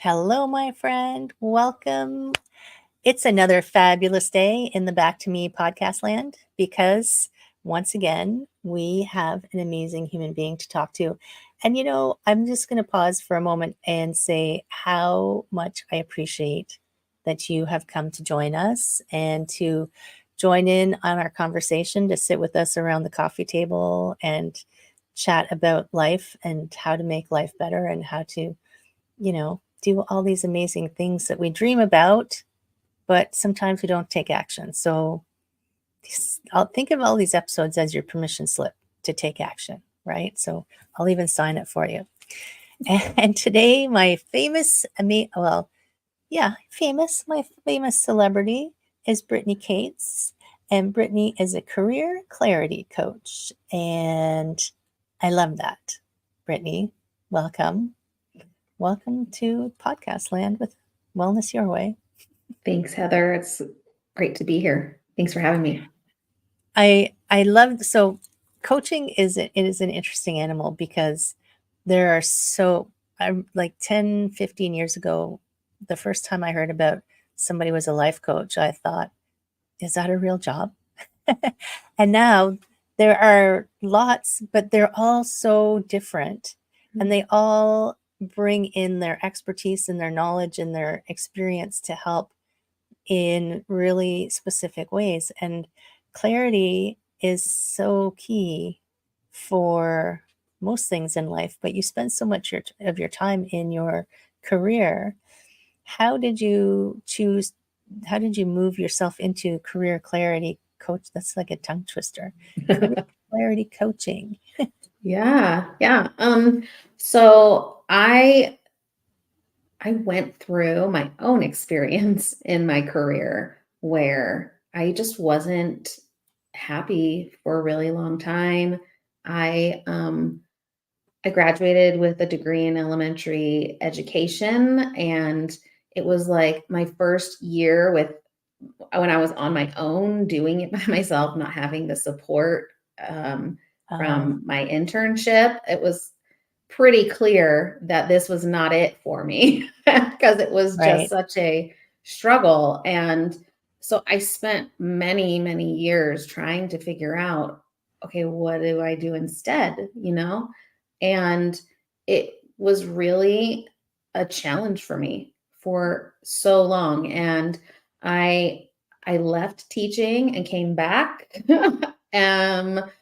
Hello, my friend. Welcome. It's another fabulous day in the Back to Me podcast land because once again, we have an amazing human being to talk to. And I'm just going to pause for a moment and say how much I appreciate that you have come to join us and to join in on our conversation, to sit with us around the coffee table and chat about life and how to make life better and how to do all these amazing things that we dream about, but sometimes we don't take action. So I'll think of all these episodes as your permission slip to take action, right? So I'll even sign it for you. And today, my famous celebrity is Brittany Cates. And Brittany is a career clarity coach. And I love that. Brittany, welcome. Welcome to podcast land with Wellness Your Way. Thanks, Heather. It's great to be here. Thanks for having me. I love, so coaching is an interesting animal because there are I'm like 10, 15 years ago, the first time I heard about somebody was a life coach, I thought, is that a real job? And now there are lots, but they're all so different. And they all bring in their expertise and their knowledge and their experience to help in really specific ways. And clarity is so key for most things in life, but you spend so much of your time in your career. How did you move yourself into career clarity coach? That's like a tongue twister. Career clarity coaching. Yeah. So I went through my own experience in my career where I just wasn't happy for a really long time. I graduated with a degree in elementary education, and it was like my first year when I was on my own doing it by myself, not having the support from my internship. It was pretty clear that this was not it for me because it was just such a struggle. And so I spent many, many years trying to figure out, okay, what do I do instead? And it was really a challenge for me for so long. And I left teaching and came back.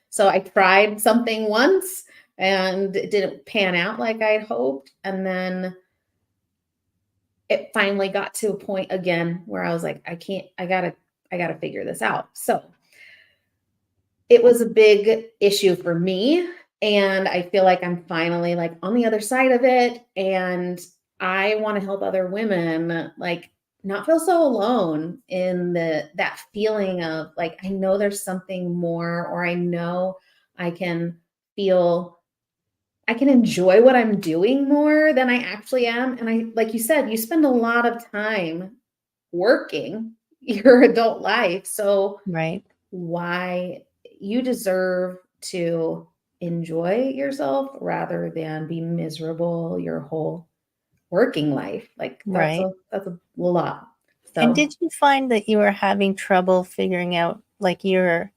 So I tried something once and it didn't pan out like I'd hoped. And then it finally got to a point again where I was like, I gotta figure this out. So it was a big issue for me. And I feel like I'm finally like on the other side of it. And I want to help other women like not feel so alone in that feeling of like, I know there's something more, or I know I can enjoy what I'm doing more than I actually am. And like you said, you spend a lot of time working your adult life. So why you deserve to enjoy yourself rather than be miserable your whole working life. Like that's a lot. So. And did you find that you were having trouble figuring out, like you're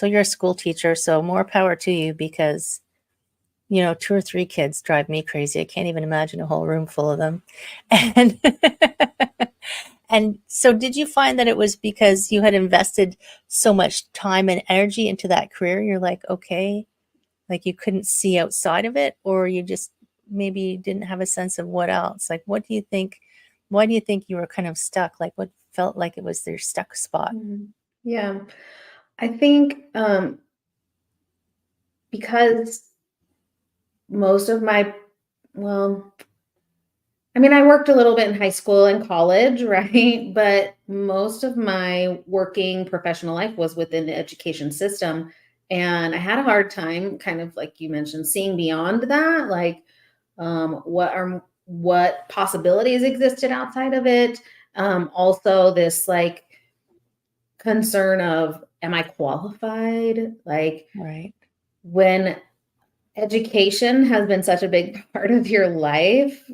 a school teacher, so more power to you because 2 or 3 kids drive me crazy. I can't even imagine a whole room full of them. And and so did you find that it was because you had invested so much time and energy into that career? You're like, okay, like you couldn't see outside of it, or you just maybe didn't have a sense of what else? Like, what do you think? Why do you think you were kind of stuck? Like, what felt like it was their stuck spot? Yeah, I think because most of I worked a little bit in high school and college, right? But most of my working professional life was within the education system. And I had a hard time, kind of like you mentioned, seeing beyond that, like what possibilities existed outside of it. Also this like concern of, am I qualified? Like when education has been such a big part of your life.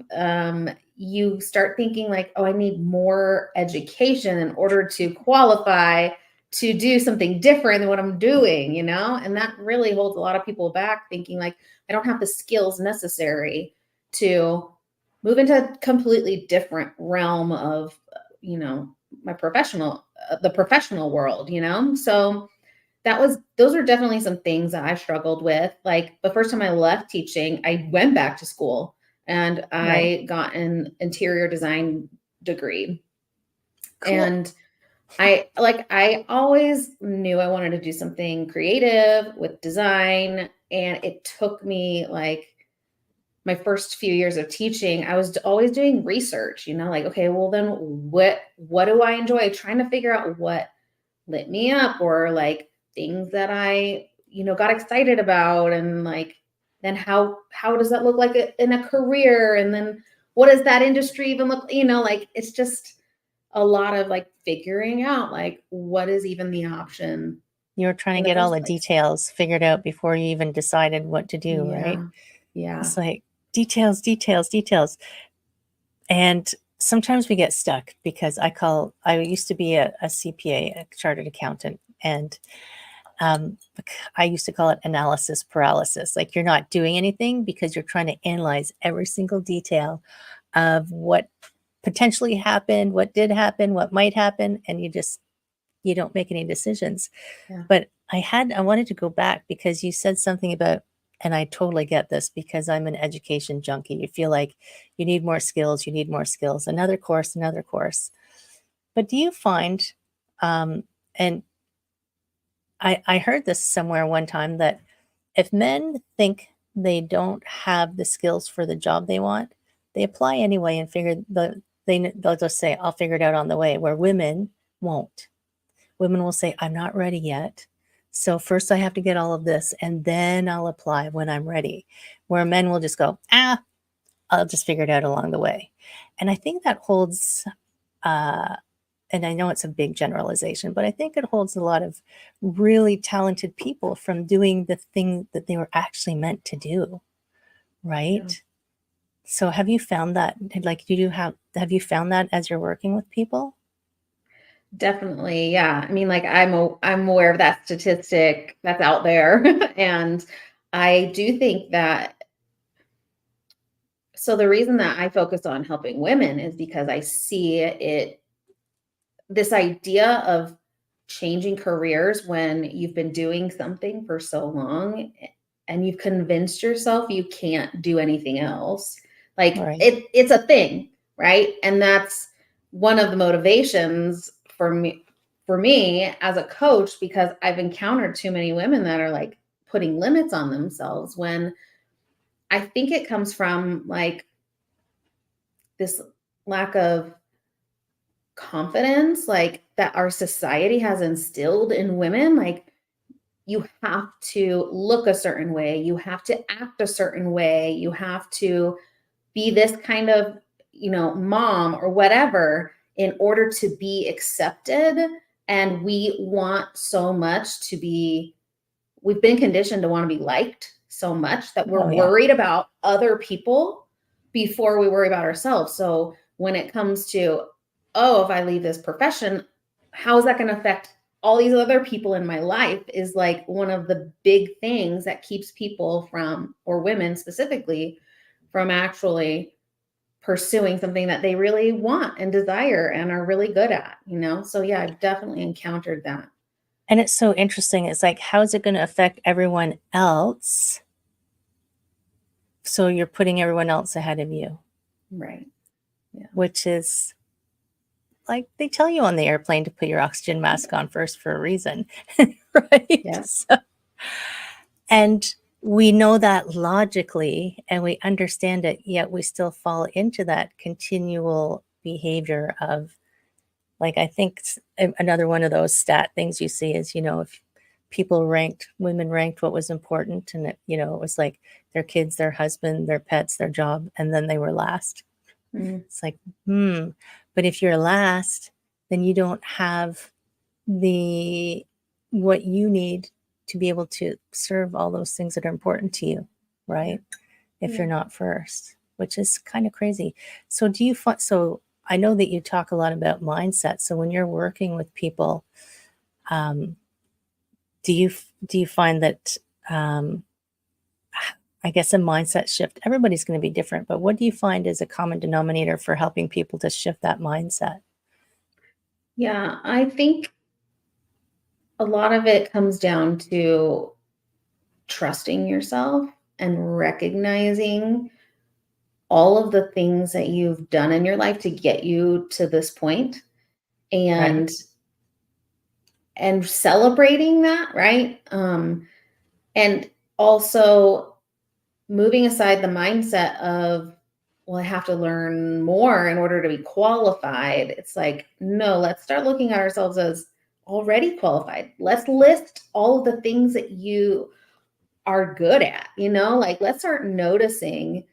You start thinking like, oh, I need more education in order to qualify to do something different than what I'm doing, you know? And that really holds a lot of people back, thinking like, I don't have the skills necessary to move into a completely different realm of, you know, my professional, the professional world, you know? So those are definitely some things that I struggled with. Like the first time I left teaching, I went back to school and Right. I got an interior design degree. Cool. And I always knew I wanted to do something creative with design. And it took me like my first few years of teaching, I was always doing research, you know, like, okay, well then what do I enjoy? Trying to figure out what lit me up, or like things that I, you know, got excited about, and like then how does that look like in a career, and then what does that industry even look, you know, like it's just a lot of like figuring out like what is even the option You were trying in to the get all first the place. details figured out before you even decided what to do, right? Yeah. Yeah. It's like details, details, details. And sometimes we get stuck because I used to be a CPA, a chartered accountant, and um, I used to call it analysis paralysis. Like you're not doing anything because you're trying to analyze every single detail of what potentially happened, what did happen, what might happen, and you don't make any decisions. Yeah. But I wanted to go back because you said something about, and I totally get this because I'm an education junkie. You feel like you need more skills, you need more skills, another course, another course. But do you find, and I heard this somewhere one time, that if men think they don't have the skills for the job they want, they apply anyway and they'll just say, I'll figure it out on the way, where women won't. Women will say, I'm not ready yet. So first I have to get all of this and then I'll apply when I'm ready. Where men will just go, I'll just figure it out along the way. And I think that holds, uh, and I know it's a big generalization, but I think it holds a lot of really talented people from doing the thing that they were actually meant to do. Yeah. Right. So have you found that, like, have you found that as you're working with people? Definitely. Yeah. I mean, like I'm aware of that statistic that's out there. And I do think that, so the reason that I focus on helping women is because I see it, this idea of changing careers when you've been doing something for so long and you've convinced yourself you can't do anything else. Like Right. it's a thing, right? And that's one of the motivations for me as a coach, because I've encountered too many women that are like putting limits on themselves, when I think it comes from like this lack of confidence, like that our society has instilled in women. Like you have to look a certain way, you have to act a certain way, you have to be this kind of, you know, mom or whatever in order to be accepted. And we want so much to be, we've been conditioned to want to be liked so much that we're Oh, yeah. worried about other people before we worry about ourselves. So when it comes to, oh, if I leave this profession, how is that going to affect all these other people in my life, is like one of the big things that keeps people from, or women specifically, from actually pursuing something that they really want and desire and are really good at, you know? So yeah, I've definitely encountered that. And it's so interesting. It's like, how is it going to affect everyone else? So you're putting everyone else ahead of you, Right. Yeah. which is like they tell you on the airplane to put your oxygen mask on first for a reason, right? Yeah. So, and we know that logically and we understand it, yet we still fall into that continual behavior of, like, I think another one of those stat things you see is, if women ranked what was important, and it was like their kids, their husband, their pets, their job, and then they were last. Mm. It's like, but if you're last, then you don't have the what you need to be able to serve all those things that are important to you. right? If Yeah. you're not first, which is kind of crazy. So do you find, so I know that you talk a lot about mindset. So when you're working with people, um, do you find that, um, I guess a mindset shift, everybody's going to be different, but what do you find is a common denominator for helping people to shift that mindset? Yeah, I think a lot of it comes down to trusting yourself and recognizing all of the things that you've done in your life to get you to this point, Right. and celebrating that, right? And also moving aside the mindset of, well, I have to learn more in order to be qualified. It's like, no, let's start looking at ourselves as already qualified. Let's list all of the things that you are good at, like let's start noticing.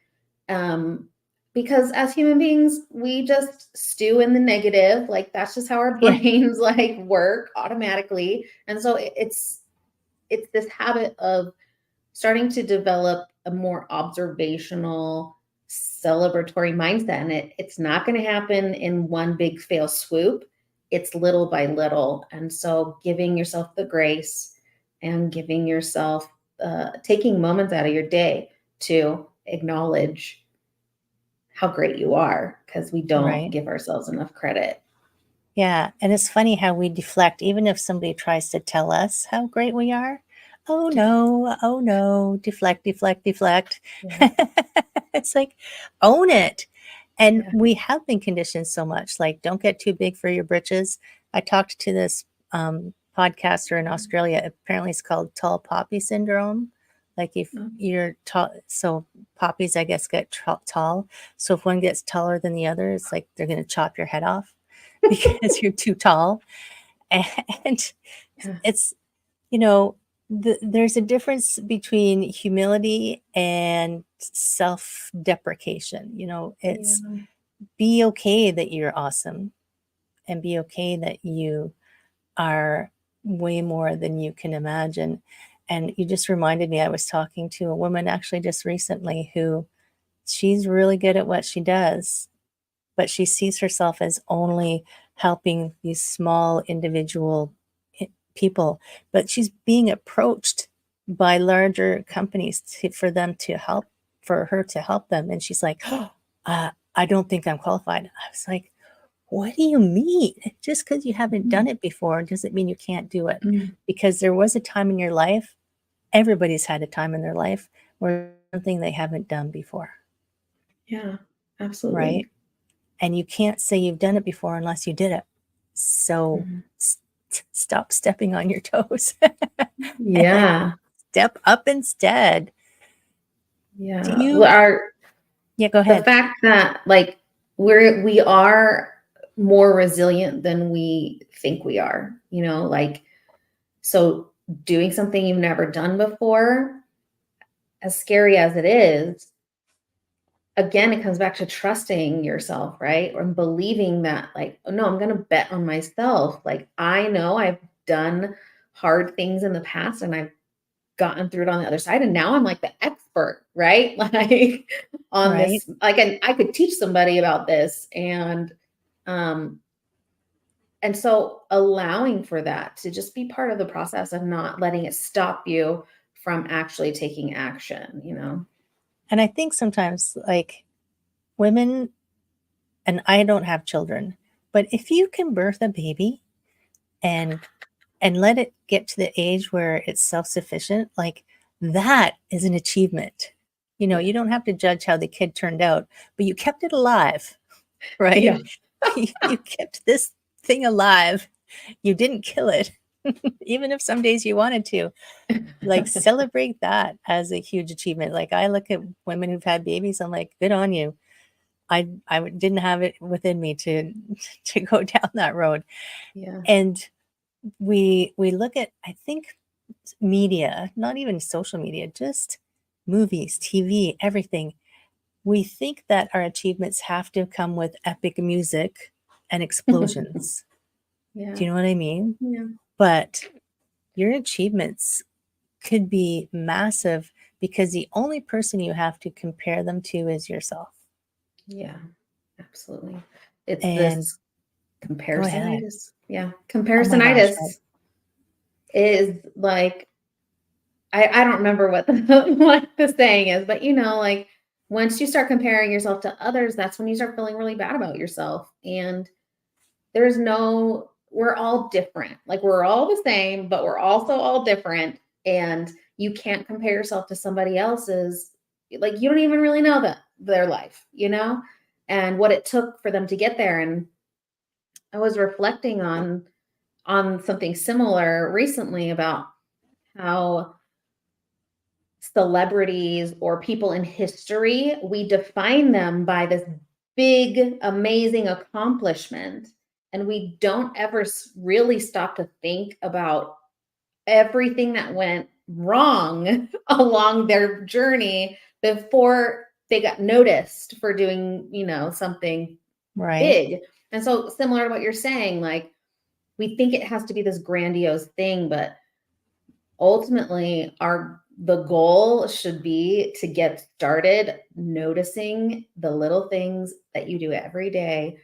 Um, because as human beings, we just stew in the negative. Like that's just how our Yeah. brains like work automatically. And so it's this habit of starting to develop a more observational, celebratory mindset. And it's not going to happen in one big fail swoop. It's little by little. And so giving yourself the grace and giving yourself, taking moments out of your day to acknowledge how great you are, because we don't Right. give ourselves enough credit. Yeah. And it's funny how we deflect, even if somebody tries to tell us how great we are. Oh no, deflect, deflect, deflect. Yeah. It's like, own it. And Yeah. we have been conditioned so much, like, don't get too big for your britches. I talked to this podcaster in Australia. Apparently, it's called tall poppy syndrome. Like, if you're tall, so poppies, I guess, get tall. So if one gets taller than the other, it's like they're going to chop your head off because you're too tall. And Yeah. it's, you know, there's a difference between humility and self-deprecation. It's Yeah. be okay that you're awesome and be okay that you are way more than you can imagine. And you just reminded me, I was talking to a woman actually just recently who she's really good at what she does, but she sees herself as only helping these small individual people, but she's being approached by larger companies for them to help, for her to help them. And she's like, oh, I don't think I'm qualified. I was like, what do you mean? Just because you haven't done it before doesn't mean you can't do it. Mm. Because there was a time in your life, everybody's had a time in their life where something they haven't done before, Yeah, absolutely. right? And you can't say you've done it before unless you did it. So Mhm. stop stepping on your toes and Yeah. step up instead. Do Yeah. Well, you? Yeah, go the ahead. fact that like we are more resilient than we think we are, like, so doing something you've never done before, as scary as it is, again, it comes back to trusting yourself, right? Or believing that, like, oh, no, I'm going to bet on myself. Like, I know I've done hard things in the past and I've gotten through it on the other side. And now I'm like the expert, right? Like on Right. this, like, and I could teach somebody about this. Um, and so allowing for that to just be part of the process and not letting it stop you from actually taking action. And I think sometimes, like, women, and I don't have children, but if you can birth a baby and let it get to the age where it's self-sufficient, like, that is an achievement. Yeah. You don't have to judge how the kid turned out, but you kept it alive, right? Yeah. You kept this thing alive. You didn't kill it, even if some days you wanted to. Like, celebrate that as a huge achievement. Like, I look at women who've had babies, I'm like, good on you. I didn't have it within me to to go down that road. Yeah. And we look at, I think, media, not even social media, just movies, TV, everything. We think that our achievements have to come with epic music and explosions. Do Yeah. you know what I mean? Yeah. But your achievements could be massive because the only person you have to compare them to is yourself. Yeah, absolutely. It's And this go ahead. comparisonitis. Yeah, Oh my gosh, right. comparisonitis is like, I don't remember what the what the saying is, but like once you start comparing yourself to others, that's when you start feeling really bad about yourself. And we're all different. Like we're all the same, but we're also all different. And you can't compare yourself to somebody else's, like you don't even really know their life, and what it took for them to get there. And I was reflecting on something similar recently about how celebrities or people in history, we define them by this big, amazing accomplishment. And we don't ever really stop to think about everything that went wrong along their journey before they got noticed for doing, something Right. big. And so, similar to what you're saying, like we think it has to be this grandiose thing, but ultimately the goal should be to get started noticing the little things that you do every day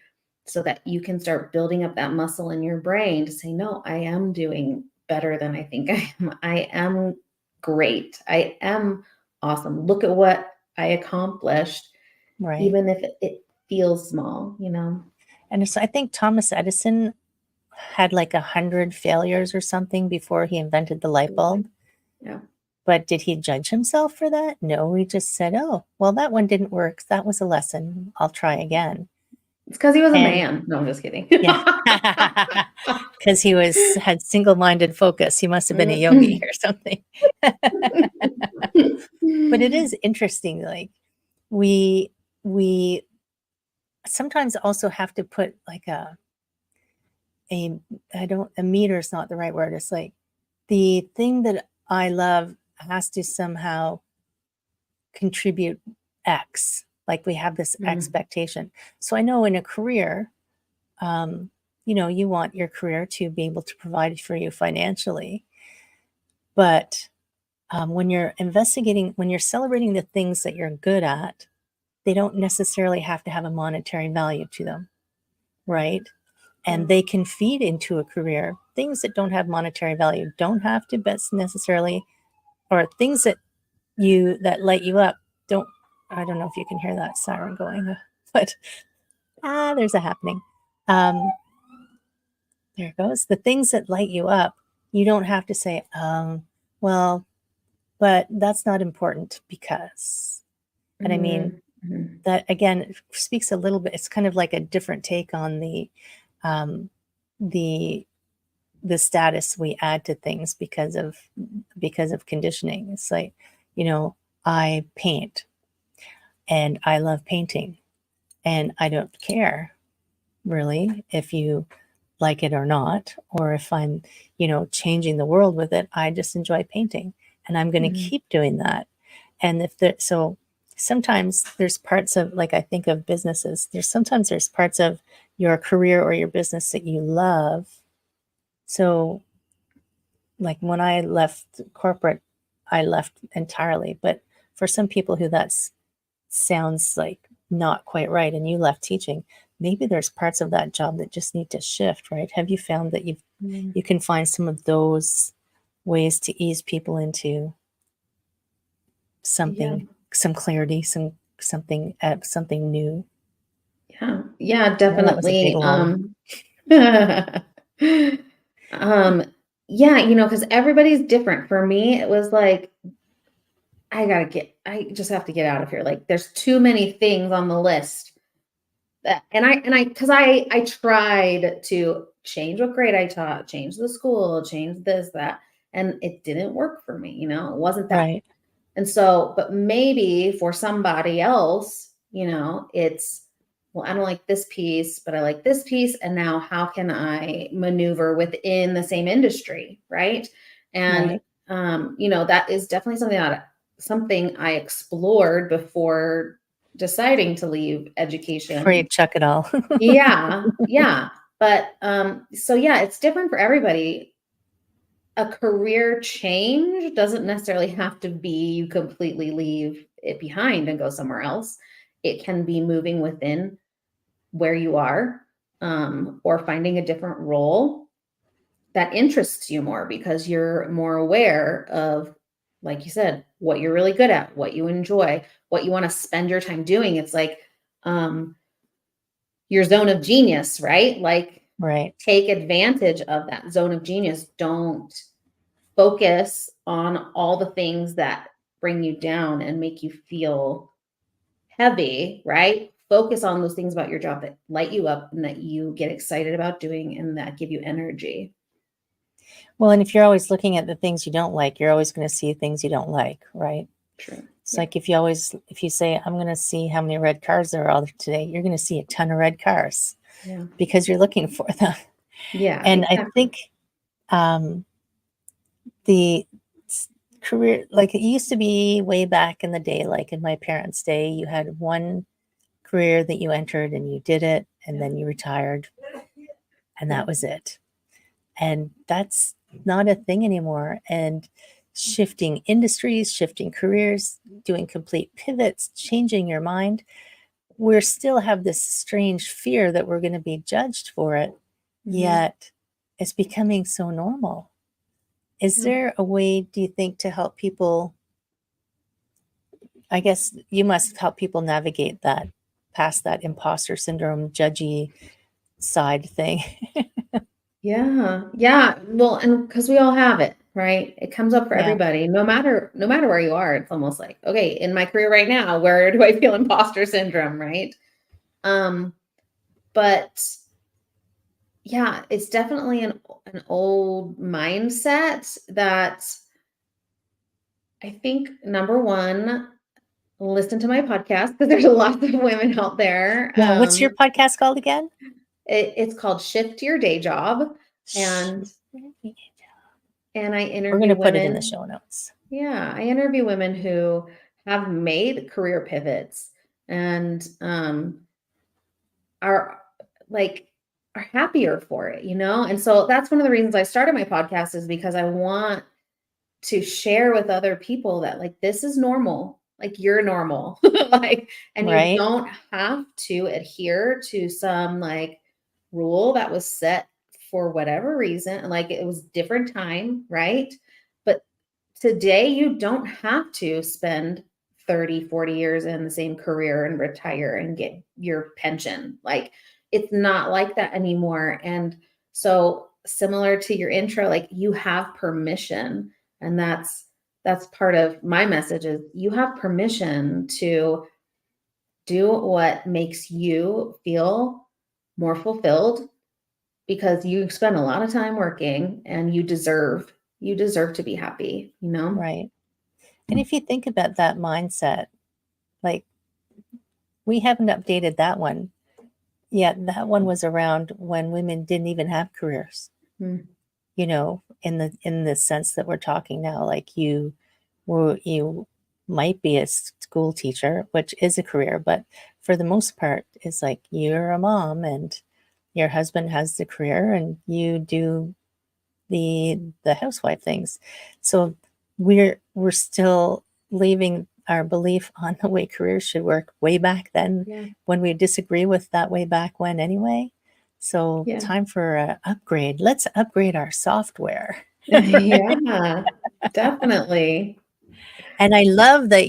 so that you can start building up that muscle in your brain to say, no, I am doing better than I think I am. I am great. I am awesome. Look at what I accomplished, Right. even if it feels small. And so I think Thomas Edison had like 100 failures or something before he invented the light bulb. Yeah. But did he judge himself for that? No, he just said, oh, well, that one didn't work. That was a lesson. I'll try again. It's because he was a And man. No, I'm just kidding. yeah, because he had single-minded focus. He must have been a yogi Mm. or something. But it is interesting, like we sometimes also have to put like a meter is not the right word. It's like the thing that I love has to somehow contribute X. Like we have this expectation. So I know in a career, you want your career to be able to provide for you financially. But when you're when you're celebrating the things that you're good at, they don't necessarily have to have a monetary value to them, right? And they can feed into a career. Things that don't have monetary value don't have to necessarily, or things that light you up don't. I don't know if you can hear that siren going, but there's a happening. There it goes. The things that light you up, you don't have to say, well, but that's not important because. And I mean, that again speaks a little bit. It's kind of like a different take on the status we add to things because of conditioning. It's like, I paint and I love painting and I don't care really if you like it or not, or if I'm, changing the world with it. I just enjoy painting and I'm going to keep doing that. And so sometimes there's parts of, like, I think of businesses, sometimes there's parts of your career or your business that you love. So like when I left corporate, I left entirely, but for some people who sounds like not quite right, and you left teaching, maybe there's parts of that job that just need to shift, right? Have you found that you can find some of those ways to ease people into something, some clarity, something new? Yeah, Well, that was a big definitely. one. Yeah, because everybody's different. For me, it was like, I just have to get out of here. Like there's too many things on the list. Because I tried to change what grade I taught, change the school, change this, that, and it didn't work for me, it wasn't that. Right. And so, but maybe for somebody else, it's, well, I don't like this piece, but I like this piece. And now how can I maneuver within the same industry? Right. And, Right. that is definitely something I explored before deciding to leave Before you education. chuck it all. Yeah. Yeah. But, so yeah, it's different for everybody. a career change doesn't necessarily have to be you completely leave it behind and go somewhere else. It can be moving within where you are, or finding a different role that interests you more because you're more aware of, like you said, what you're really good at, what you enjoy, what you want to spend your time doing. It's like, um, your zone of genius, right? Like, Right. take advantage of that zone of genius. Don't focus on all the things that bring you down and make you feel heavy, right? Focus on those things about your job that light you up and that you get excited about doing and that give you energy. Well, and if you're always looking at the things you don't like, you're always going to see things you don't like, right? True. It's Yeah. like if you say, I'm going to see how many red cars there are today, you're going to see a ton of red cars Yeah. because you're looking for them. Yeah. And Exactly. I think the career, like it used to be way back in the day, like in my parents' day, you had one career that you entered and you did it, and then you retired, and that was it. And that's not a thing anymore. And shifting industries, shifting careers, doing complete pivots, changing your mind, we still have this strange fear that we're going to be judged for it, yet it's becoming so normal. Is there a way, do you think, to help people? I guess you must help people navigate that, past that imposter syndrome, judgy side thing. Yeah. Yeah. Well, and because we all have it, right? It comes up for Yeah, everybody, no matter where you are. It's almost like, okay, in my career right now, where do I feel imposter syndrome, right? Um, but yeah, it's definitely an old mindset that I think number one, listen to my podcast because there's a lot of women out there. yeah. What's your podcast called again? It's called Shift Your Day Job, and I We're going interview to put it in the women. show notes. Yeah, I interview women who have made career pivots and are like are happier for it, you know? And so that's one of the reasons I started my podcast is because I want to share with other people that like this is normal. Like you're normal. Like and you Right, don't have to adhere to some like rule that was set for whatever reason. Like it was different time, right? But today you don't have to spend 30, 40 years in the same career and retire and get your pension. Like it's not like that anymore. And so similar to your intro, like you have permission, and that's part of my message is you have permission to do what makes you feel more fulfilled because you spend a lot of time working and you deserve to be happy, you know? right. And if you think about that mindset, like we haven't updated that one yet. That one was around when women didn't even have careers, Mm, in the sense that we're talking now. Like you might be a school teacher, which is a career, but for the most part, it's like you're a mom and your husband has the career and you do the housewife things. So we're still leaving our belief on the way careers should work way back then, yeah. when we disagree with that way back when anyway. So Yeah. time for a upgrade. Let's upgrade our software. Yeah, definitely. And I love that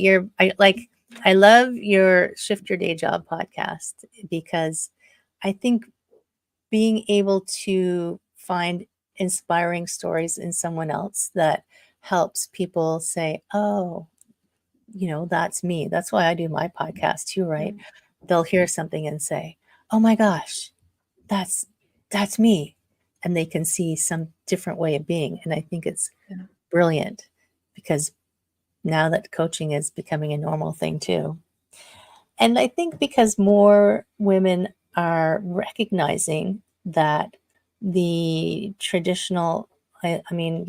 I love your Shift Your Day Job podcast, because I think being able to find inspiring stories in someone else that helps people say, oh, that's me. That's why I do my podcast too, Yeah, right? They'll hear something and say, oh my gosh, that's that's me. And they can see some different way of being. And I think it's yeah, brilliant, because now that coaching is becoming a normal thing too. And I think because more women are recognizing that the traditional, I mean,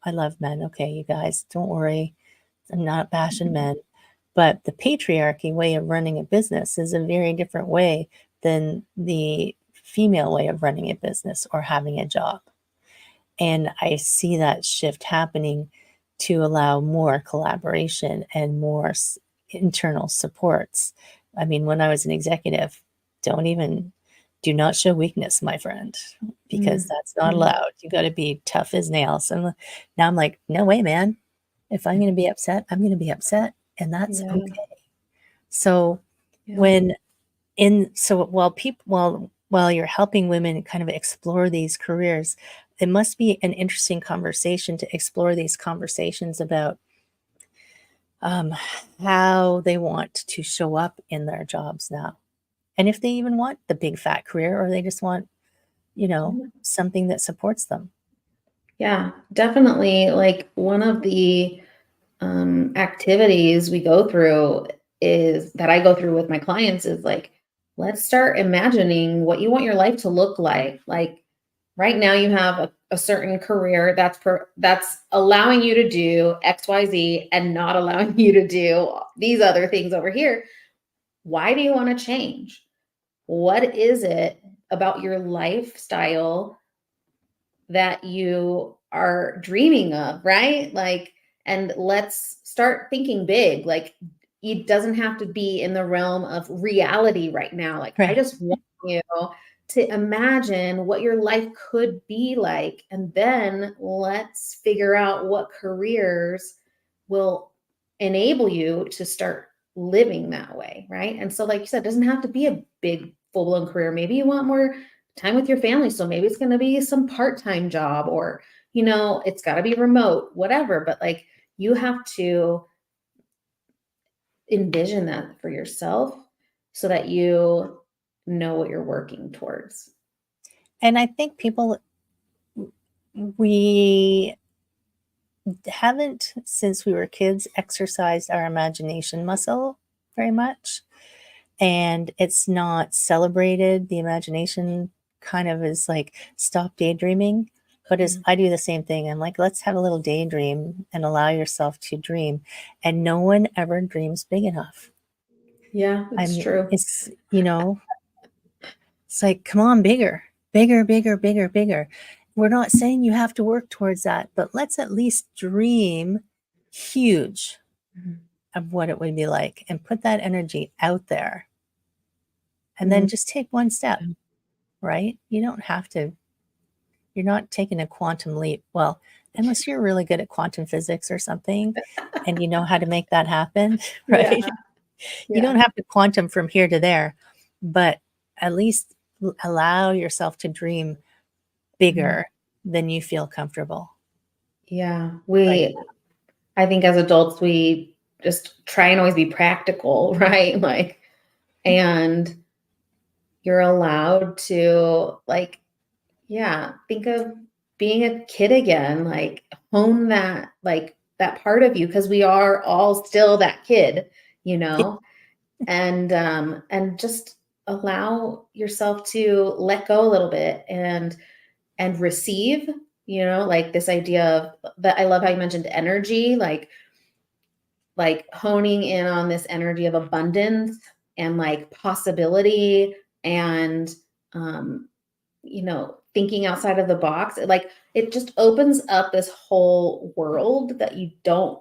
I love men. Okay, you guys, don't worry. I'm not bashing mhm, men. But the patriarchy way of running a business is a very different way than the female way of running a business or having a job. And I see that shift happening to allow more collaboration and more internal supports. I mean, when I was an executive, do not show weakness, my friend, because Mm. that's not Mhm. allowed. You got to be tough as nails. And now I'm like, no way, man. If I'm going to be upset, I'm going to be upset, and that's Yeah. okay. So Yeah. when so while you're helping women kind of explore these careers, it must be an interesting conversation to explore these conversations about um, how they want to show up in their jobs now, and if they even want the big fat career or they just want, something that supports them. Yeah, definitely. Like one of the activities we go through is that I go through with my clients is like, let's start imagining what you want your life to look like. Like right now, you have a certain career that's allowing you to do XYZ and not allowing you to do these other things over here. Why do you want to change? What is it about your lifestyle that you are dreaming of, right? Like, and let's start thinking big. Like, it doesn't have to be in the realm of reality right now. Like, I Right. just want you to imagine what your life could be like. And then let's figure out what careers will enable you to start living that way, right? And so, like you said, it doesn't have to be a big full blown career. Maybe you want more time with your family. So maybe it's going to be some part time job or, it's got to be remote, whatever. But like you have to envision that for yourself so that you know what you're working towards. And I think we haven't, since we were kids, exercised our imagination muscle very much. And it's not celebrated. The imagination kind of is like, stop daydreaming. But as Mhm. I do the same thing, I'm like, let's have a little daydream and allow yourself to dream. And no one ever dreams big enough. Yeah, I it's mean, true. it's like, come on, bigger, bigger, bigger, bigger, bigger. We're not saying you have to work towards that, but let's at least dream huge Mhm. of what it would be like and put that energy out there. And then Mhm. just take one step, right? You don't have to, you're not taking a quantum leap. Well, unless you're really good at quantum physics or something and you know how to make that happen, Yeah, right? You don't yeah. have to quantum from here to there, but at least allow yourself to dream Mhm. bigger than you feel comfortable Yeah. right I think as adults, we just try and always be practical, right? Like, now. and you're allowed to, like, yeah, think of being a kid again, like hone that, like that part of you, because we are all still that kid, you know, and just allow yourself to let go a little bit and receive, like this idea of that. I love how you mentioned energy, like honing in on this energy of abundance and like possibility and um thinking outside of the box. Like it just opens up this whole world that you don't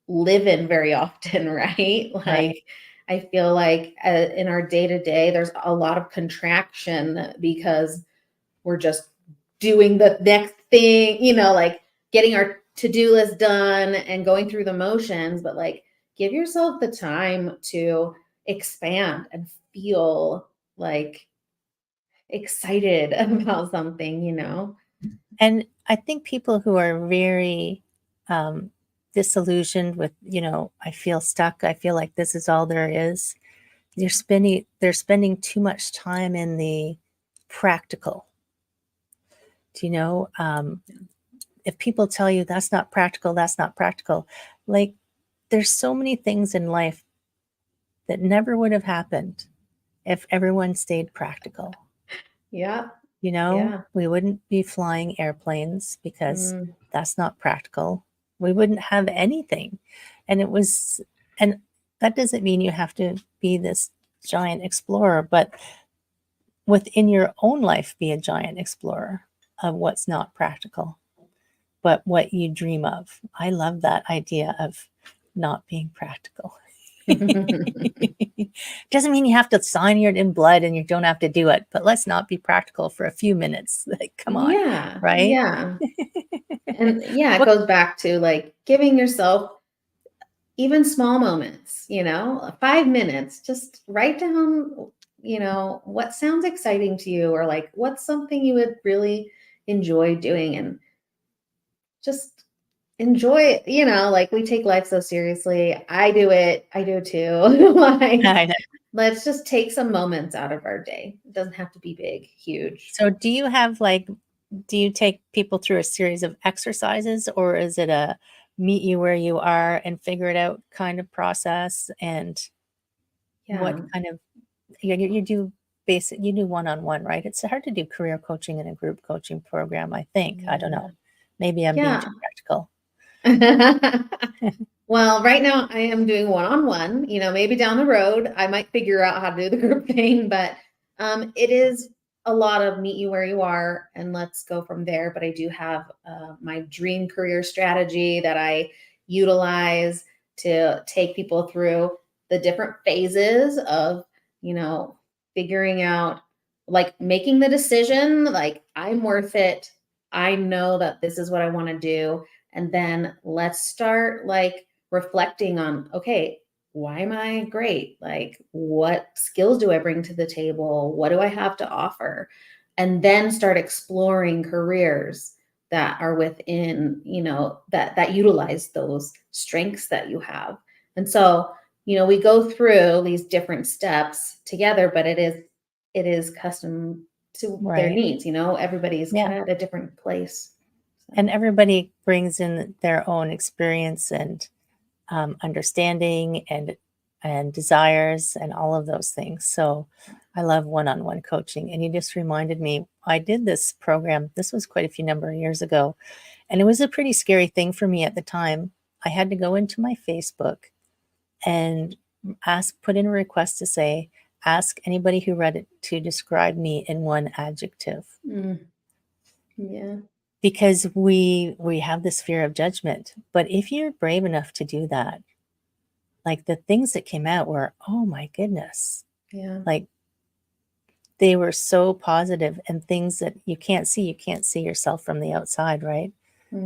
live in very often, right? Right. Like I feel like in our day to day there's a lot of contraction because we're just doing the next thing, like getting our to-do list done and going through the motions, but like give yourself the time to expand and feel like excited about something. And I think people who are very um, disillusioned with, I feel stuck, I feel like this is all there is, they're spending too much time in the practical. Do you know? If people tell you that's not practical, like there's so many things in life that never would have happened if everyone stayed practical. Yeah. Yeah. We wouldn't be flying airplanes because Mm, that's not practical. We wouldn't have anything. And and that doesn't mean you have to be this giant explorer, but within your own life, be a giant explorer of what's not practical. but what you dream of. I love that idea of not being practical. Doesn't mean you have to sign it in blood and you don't have to do it, but let's not be practical for a few minutes. Like, come on, Yeah, right? yeah. And yeah, it What goes back to like giving yourself even small moments, 5 minutes, just write down, what sounds exciting to you, or like what's something you would really enjoy doing, and just enjoy, like we take life so seriously. I do it. I do too. Like, I know. let's just take some moments out of our day. It doesn't have to be big, huge. So do you take people through a series of exercises, or is it a meet you where you are and figure it out kind of process? And what Yeah. kind of you do you do one-on-one, right? It's hard to do career coaching in a group coaching program, I think. I don't know. Maybe I'm being Yeah. too practical. Well, right now I am doing one-on-one. Maybe down the road I might figure out how to do the group thing, but it is a lot of meet you where you are and let's go from there. But I do have my dream career strategy that I utilize to take people through the different phases of, figuring out, like making the decision, like I'm worth it. I know that this is what I want to do. And then let's start like reflecting on, okay, why am I great? Like, what skills do I bring to the table? What do I have to offer? And then start exploring careers that are within, that utilize those strengths that you have. And so, we go through these different steps together, but it is custom to their Right. needs. Everybody's Yeah. kind of at a different place. So. And everybody brings in their own experience and understanding and desires and all of those things. So I love one-on-one coaching. And you just reminded me, I did this program. This was quite a few number of years ago, and it was a pretty scary thing for me at the time. I had to go into my Facebook and put in a request to say, ask anybody who read it to describe me in one adjective. Yeah. Because we have this fear of judgment. But if you're brave enough to do that, like the things that came out were, oh my goodness, Yeah. like they were so positive, and things that you can't see yourself from the outside, right?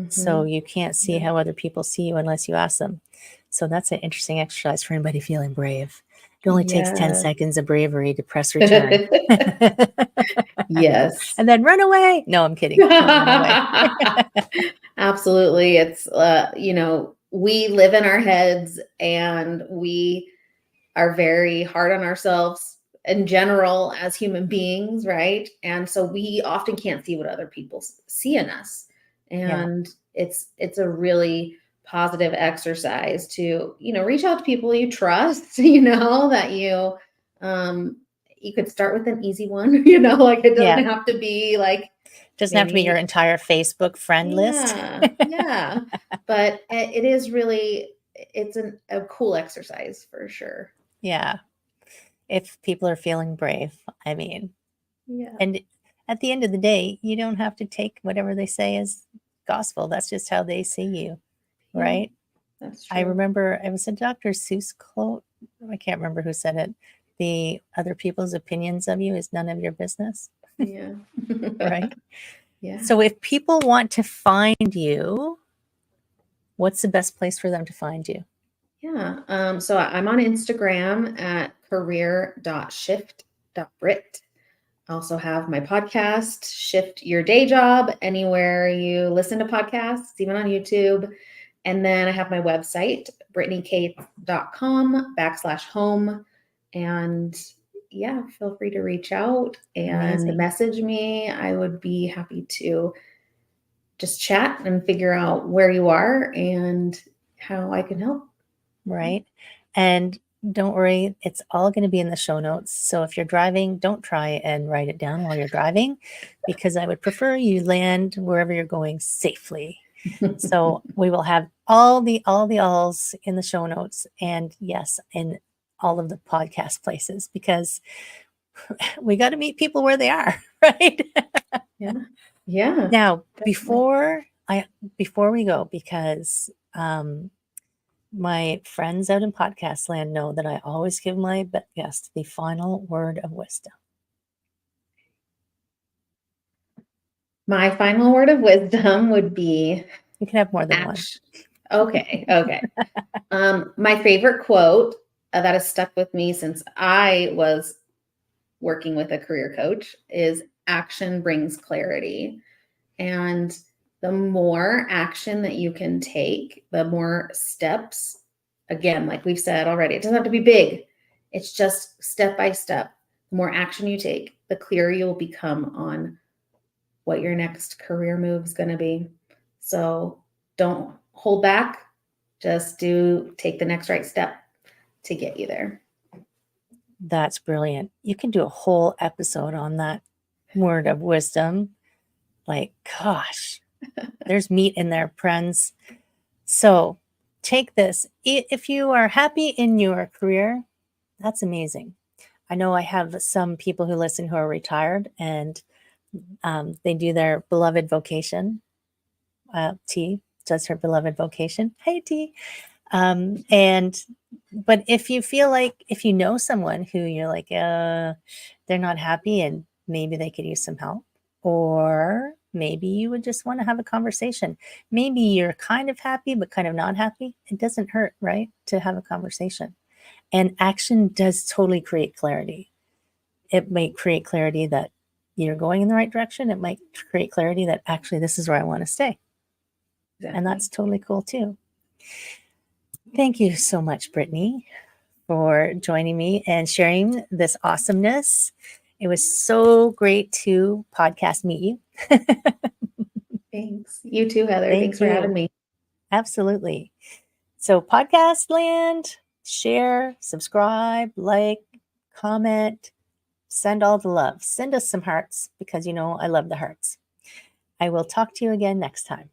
So Mm-hmm. you can't see Yeah. how other people see you unless you ask them. So that's an interesting exercise for anybody feeling brave. It only takes 10 Yeah. seconds of bravery to press return. Yes. And then run away. No, I'm kidding. Don't run away. Absolutely. It's, we live in our heads and we are very hard on ourselves in general as human beings, right? And so we often can't see what other people see in us. Yeah. And it's a really positive exercise to, reach out to people you trust, that you could start with an easy one, like it Yeah. doesn't have to be like Doesn't have to be your maybe, entire Facebook friend list. yeah. But it is really, it's a cool exercise for sure. Yeah. If people are feeling brave, I mean. Yeah. And at the end of the day, you don't have to take whatever they say as gospel. That's just how they see you, Yeah. right? That's I true. remember it was a Dr. Seuss quote. I can't remember who said it. The other people's opinions of you is none of your business, Yeah. right? Yeah. So if people want to find you, what's the best place for them to find you? Yeah. So I'm on Instagram at career.shift.brit. I also have my podcast, Shift Your Day Job, anywhere you listen to podcasts, even on YouTube. And then I have my website, brittanycates.com/home. And yeah, feel free to reach out and Amazing, message me. I would be happy to just chat and figure out where you are and how I can help. right? And don't worry, it's all going to be in the show notes. So if you're driving, don't try and write it down while you're driving, because I would prefer you land wherever you're going safely. So we will have all the alls in the show notes, and yes, in all of the podcast places, because we got to meet people where they are, right? Yeah. Yeah. Now, Definitely. before Before we go, because my friends out in podcast land know that I always give my guests the final word of wisdom. My final word of wisdom would be You can have more than one. Okay. My favorite quote that has stuck with me since I was working with a career coach is action brings clarity. And the more action that you can take, the more steps, again, like we've said already, it doesn't have to be big. It's just step by step. The more action you take, the clearer you'll become on what your next career move is going to be. So don't hold back. Just take the next right step to get you there. That's brilliant. You can do a whole episode on that word of wisdom. Like, gosh, there's meat in there, friends. So take this. If you are happy in your career, that's amazing. I know I have some people who listen who are retired, and they do their beloved vocation. T does her beloved vocation. Hey, T. But if you feel like, if you know someone who you're like, they're not happy and maybe they could use some help, or maybe you would just want to have a conversation. Maybe you're kind of happy, but kind of not happy. It doesn't hurt, right? To have a conversation. And action does totally create clarity. It might create clarity that you're going in the right direction. It might create clarity that actually this is where I want to stay. Exactly. And that's totally cool too. Thank you so much, Brittany, for joining me and sharing this awesomeness. It was so great to podcast meet you. Thanks. You too, Heather. Thank Thanks for you. having me. Absolutely. So podcast land, share, subscribe, like, comment, send all the love. Send us some hearts because you know I love the hearts. I will talk to you again next time.